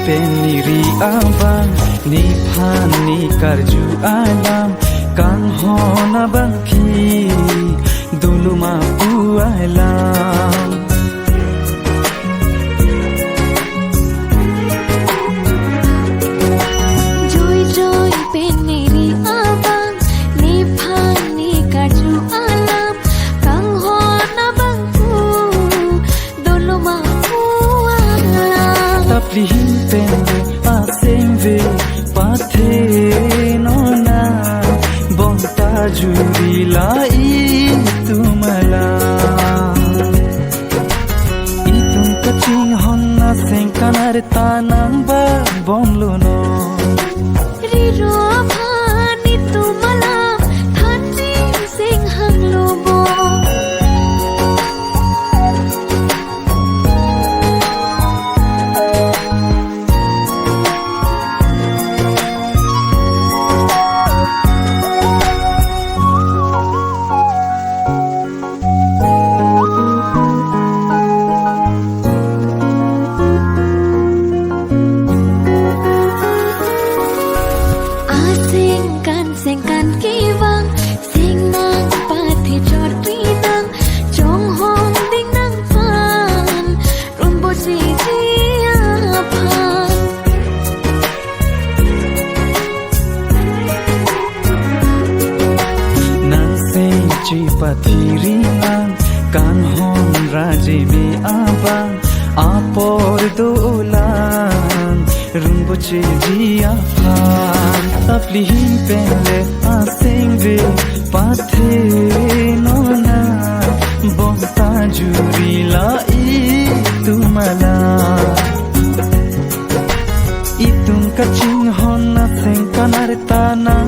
peniri abang ni phani karju alam kang hona bangki duluma pualam joy joy peniri abang ni phani karju alam kang hona bangku duluma pualam taplihin pende asemve pathe nona bonta juri lai tumala itum kaching honna sengkanar tanang ba bomlo no riro phani tumala thani sing hanglo bo sengkan kiwang sing nang pati joti nang chong hong ding nang pan rumbo si dia pan nang sing chi pati ringan kan hong raji bi abang apor dolan rumbo chi dia pan taplihin pele asengve pathe nona bonta juri lai tumala itum kaching honna sengkanar tanah